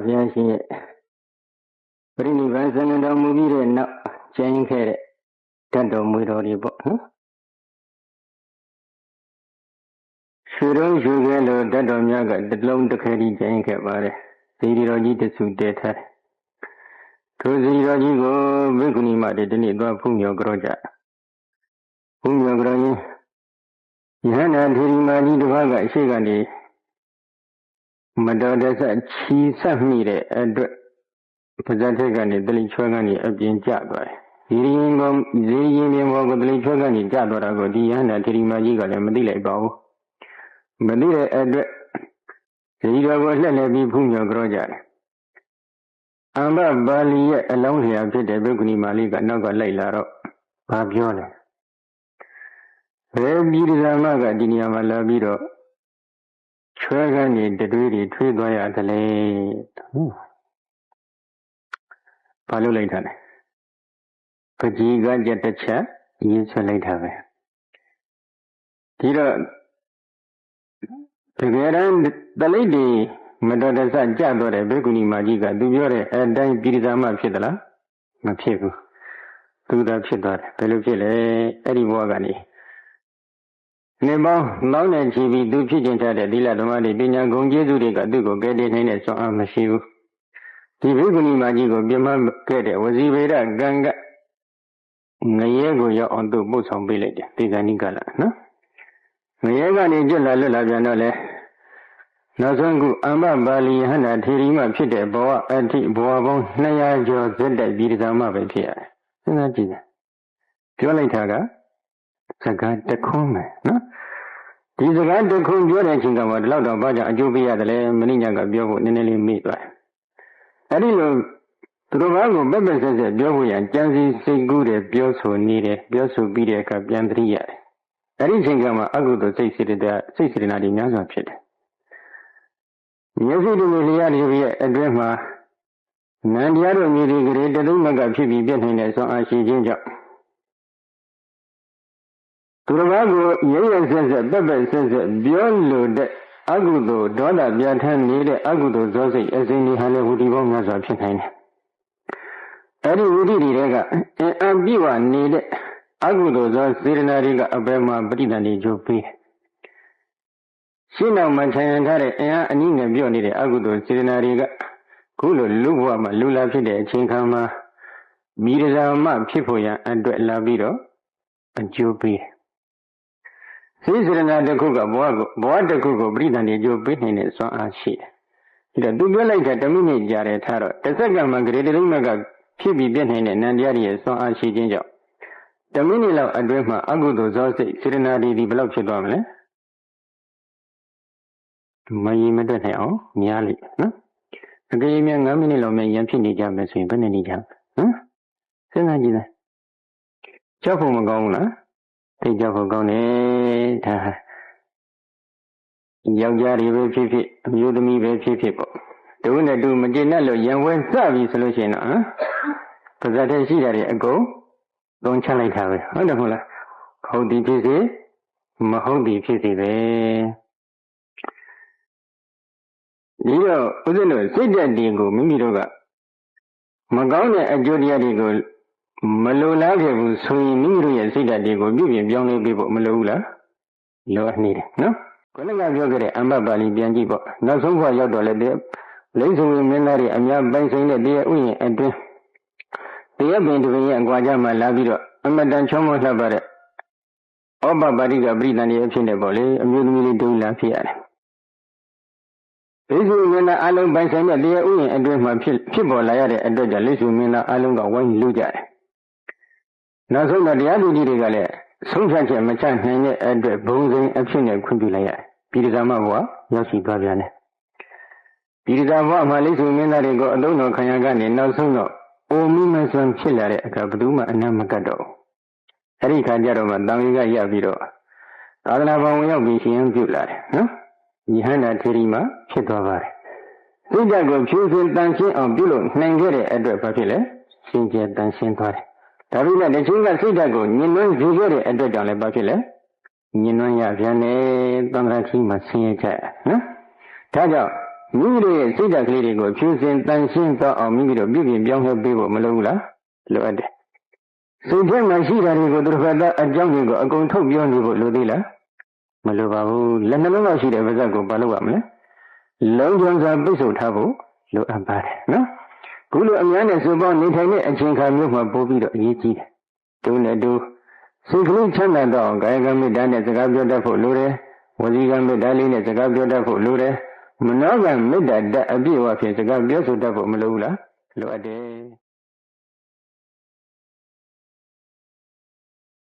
ဘုရားရှင်ရဲ့ပြိဋိဘံဆန္ဒတော်မူပြီးတဲ့နောက်ကျင်းခဲ့တဲ့တတ်တော်မူတော်တွေပေါ့နော်ရွှေတော်ရွှေခဲလို့တတ်တော်များကတလုံးတစ်ခဲကြီးကျင်းခဲ့ပါတယ်စီရီတော်ကြီးတဆူတဲထားထိုစီရီတော်ကြီးကိုဘိက္ခုနီမတွေဒီနေ့သွားဖုံးမြော်ကြောကြဖုံးမြော်ကြောရင်ယဟန္တာထေရီမာကြီးတစ်ပါးကအရှိကနေမတော်တဆချီဆက်မိတဲ့အတွက်ပါဇက်ထက်ကနေတလိချွဲကနေအပြင်ကျသွားတယ်။ဇီရင်ပြင်ပေါ်ကိုတလိချွဲကနေကျသွားတာကိုဒီယဟန္တာထေရီမာကြီးကလည်းမသိလိုက်ပါဘူး။မသိတဲ့အတွက်ဇီတော်ကိုလှည့်လည်ပြီးဖုံးမြော်ကြောကြတယ်။အမ္ဘပါဠိရဲ့အလောင်းလျာဖြစ်တဲ့ဘိက္ခုနီမာလေးကနောက်ကလိုက်လာတော့ဘာပြောလဲ။ဘယ်ပြည်ဇာမကဒီနေရာမှာလာပြီးတော့ချွဲကနေတတွေးတွေထွေးသွားရတယ်လေဘာလို့လိုက်တာလဲပကြီးကကြက်တစ်ချက်ရေးဆွလိုက်တာပဲဒီတော့တကယ်တမ်းတလိပ်တွေမတော်တဆကြတော့တဲ့ဘိက္ခုနီမကြီးကသူပြောတဲ့အတိုင်းပြည်ဇာမဖြစ်သလားမဖြစ်ဘူးသူသာဖြစ်သွားတယ်ဘယ်လိုဖြစ်လဲအဲ့ဒီဘဝကနေနေပေါင်းလောင်းနေချီပြီးသူဖြစ်ကျင်တဲ့သီလဓမ္မတွေပညာဂုဏ်ကျေးဇူးတွေကသူ့ကိုကဲတင်နိုင်တဲ့စွမ်းအားမရှိဘူးဒီဘိက္ခုနီမကြီးကိုပြမခဲ့တဲ့ဝစီဗေဒကံကငရဲကိုရောက်အောင်သူ့ပို့ဆောင်ပေးလိုက်တယ်ဒီကဏိကလာနော်ငရဲကနေကျွတ်လာလွတ်လာပြန်တော့လေနောက်ဆုံးခုအမ္ဘပါဠိယဟန္တာထေရီမဖြစ်တဲ့ဘဝအဋ္ဌိဘဝပေါင်း200ကျော်ဇက်တိုက်ပြည်ဇာမပဲဖြစ်ရတယ်စဉ်းစားကြည့်တယ်ပြောလိုက်တာကစကားတခွန်းမယ်နော်ဒီစကားတခွန်းပြောတဲ့အချိန်ကမှဒီလောက်တော့ဘာကြောင့်အကျိုးပေးရတယ်လဲမင်းညာကပြောဖို့နည်းနည်းလေးမေ့သွားအဲ့ဒီလိုသူတို့ဘာကိုပက်ပက်ဆက်ဆက်ပြောဖို့ရန်ကြံစီစိတ်ကူးတယ်ပြောဆိုနေတယ်ပြောဆိုပြီးတဲ့အခါပြန်သတိရတယ်အဲ့ဒီအချိန်ကမှအကုသိုလ်စိတ်စေတနာတွေများစွာဖြစ်တယ်မျက်စိတို့လျားတွေရဲ့အတွင်းမှာနန္တရားတို့မြေဒီကလေးတလုံးမကဖြစ်ပြီးပြည့်နိုင်တဲ့ဆွမ်းအားရှိခြင်းကြောင့်သူတော်ဘာကိုရရဆက်ဆက်ပက်ပက်ဆက်ဆက်ပြောလို့တဲ့အကုသိုလ်ဒေါသပြဋ္ဌာန်းနေတဲ့အကုသိုလ်ဇောစိတ်အစဉ်ဒီဟာလည်းဝိတိပေါင်းများစွာဖြစ်နိုင်တယ်။အဲဒီဝိတိတွေကအင်အားပြည့်ဝနေတဲ့အကုသိုလ်ဇောစေတနာတွေကအဘယ်မှာပဋိသန္ဓေကျိုးပေးရှင်းအောင်မှခြံရံထားတဲ့အင်အားအနည်းငယ်ပြော့နေတဲ့အကုသိုလ်စေတနာတွေကခုလိုလူဘဝမှာလူလာဖြစ်တဲ့အချိန်ခါမှာမိရဇာမဖြစ်ဖို့ရန်အတွက်လာပြီးတော့အကျိုးပေးစိတ်စေတနာတစ်ခုကဘဝတစ်ခုကိုပြိတ္တန်တွေကြိုးပေးနိုင်တဲ့စွမ်းအားရှိတယ်။ဒါသူပြောလိုက်တဲ့10မိနစ်ကြာတယ်ထားတော့တစ်စက္ကန့်မှဂရေတလုံးကဖြစ်ပြီးပြည့်နိုင်တဲ့နန္တရားရဲ့စွမ်းအားရှိခြင်းကြောင့်10မိနစ်လောက်အတွင်းမှာအကုသိုလ်ဇောစိတ်စေတနာတွေဒီဘယ်လောက်ဖြစ်သွားမလဲ။မရင်မတွက်နိုင်အောင်များလိမ့်နော်။အကယ်၍9မိနစ်လောက်မှရန်ဖြစ်နေကြမယ်ဆိုရင်ဘယ်နဲ့နေကြဟမ်စဉ်းစားကြည့်လိုက်။ကြောက်ဖို့မကောင်းဘူးလား။သိကြဖို့ကောင်းတယ်ဒါယောက်ျားတွေပဲဖြစ်ဖြစ်အမျိုးသမီးပဲဖြစ်ဖြစ်ပေါ့တူနဲ့တူမကျေနပ်လို့ရံဝဲစပြီဆိုလို့ရှိရင်တော့ပါဇက်ထဲရှိတာတွေအကုန်သုံးချလိုက်တာပဲဟုတ်တယ်မဟုတ်လားဟုတ်သည်ဖြစ်စေမဟုတ်သည်ဖြစ်စေပဲဒီတော့ဥစဉ်တို့စိတ်ဓာတ်တွေကိုမိမိတို့ကမကောင်းတဲ့အကျိုးတရားတွေကိုမလိုလားခဲ့ဘူးဆိုရင်မိမိတို့ရဲ့စိတ်ဓာတ်တွေကိုပြုပြင်ပြောင်းလဲပေးဖို့မလိုဘူးလားလိုနေတယ်နော်ခုနကပြောခဲ့တဲ့အမ္ဘပါဠိပြန်ကြည့်ပေါ့နောက်ဆုံးဘဝရောက်တော့လည်းလိမ့်စုံမင်းသားတွေအများပိုင်ဆိုင်တဲ့တရားဥယျာဉ်အတွင်းတရားပင်တပင်ရဲ့အကွာကြမှာလာပြီးတော့အမတန်ချောမောလှပတဲ့ဩပပါတိကပရိသန္တိအဖြစ်နဲ့ပေါ့လေအမျိုးသမီးလေးဒုလာဖြစ်ရတယ်လိမ့်စုံမင်းသားအလုံးပိုင်ဆိုင်တဲ့တရားဥယျာဉ်အတွင်းမှာဖြစ်ပေါ်လာရတဲ့အတွက်ကြောင့်လိမ့်စုံမင်းသားအလုံးကဝိုင်းလူကြတယ်နောက်ဆုံးတော့တရားသူကြီးတွေကလည်းဆုံးဖြတ်ချက်မချနိုင်တဲ့အတွက်ဘုံစိန်အဖြစ်နဲ့ခွင့်ပြုလိုက်ရတယ်ပြည်ဇာမဘဝရောက်ရှိသွားပြန်တယ်ပြည်ဇာဘဝမှာလိမ့်စုံမင်းသားတွေကိုအသုံးတော်ခံရကနေနောက်ဆုံးတော့အိုမိမဆွမ်းဖြစ်လာတဲ့အခါဘယ်သူမှအနမ်းမကတ်တော့အဲ့ဒီခါကျတော့မှတန်ဝေကရပြီးတော့သာသနာ့ဘောင်ဝင်ရောက်ပြီးရှင်ပြုလာတယ်နော်ယဟန္တာထေရီမှာဖြစ်သွားပါတယ်စိတ်ဓာတ်ကိုဖြူစင်တန်ရှင်းအောင်ပြုလုပ်နိုင်ခဲ့တဲ့အတွက်ဘာဖြစ်လဲစင်ကြယ်တန်ရှင်းသွားတယ်ဒါပေမဲ့တချို့ကစိတ်ဓာတ်ကိုညှဉ်းနှွမ်းစေခဲ့တဲ့အတွက်ကြောင့်လည်းဘာဖြစ်လဲညှဉ်းနှွမ်းရပြန်တယ်သံဃာကြီးမှာဆင်းရဲကြနော်ဒါကြောင့် မိမိတို့ရဲ့စိတ်ဓာတ်ကလေးတွေကိုဖြူစင်တန်ရှင်းသောအောင်မိမိတို့ပြုပြင်ပြောင်းလဲပေးဖို့မလိုဘူးလားလိုအပ်တယ်စိတ်ထဲမှာရှိတာတွေကိုသူတစ်ဖက်သားအကြောင်းတွေကိုအကုန်ထုတ်ပြောနေဖို့လိုသေးလားမလိုပါဘူးလက်နှလုံးသားရှိတဲ့ပါးစပ်ကိုဘာလုပ်ရမလဲလုံးဝစွာပိတ်ဆို့ထားဖို့လိုအပ်ပါတယ်နော်ခုလိုအများနဲ့စုပေါင်းနေထိုင်တဲ့အချိန်ခါမျိုးမှာပို့ပြီးတော့အရေးကြီးတယ်တူနဲ့တူစိတ်ကလေးချမ်းသာတော့ကာယကမေတ္တာနဲ့စကားပြောတတ်ဖို့လိုတယ်ဝစီကမေတ္တာလေးနဲ့စကားပြောတတ်ဖို့လိုတယ်မနောကမေတ္တာဓာတ်အပြည့်အဝဖြင့်စကားပြောဆိုတတ်ဖို့မလိုဘူးလားလိုအပ်တယ်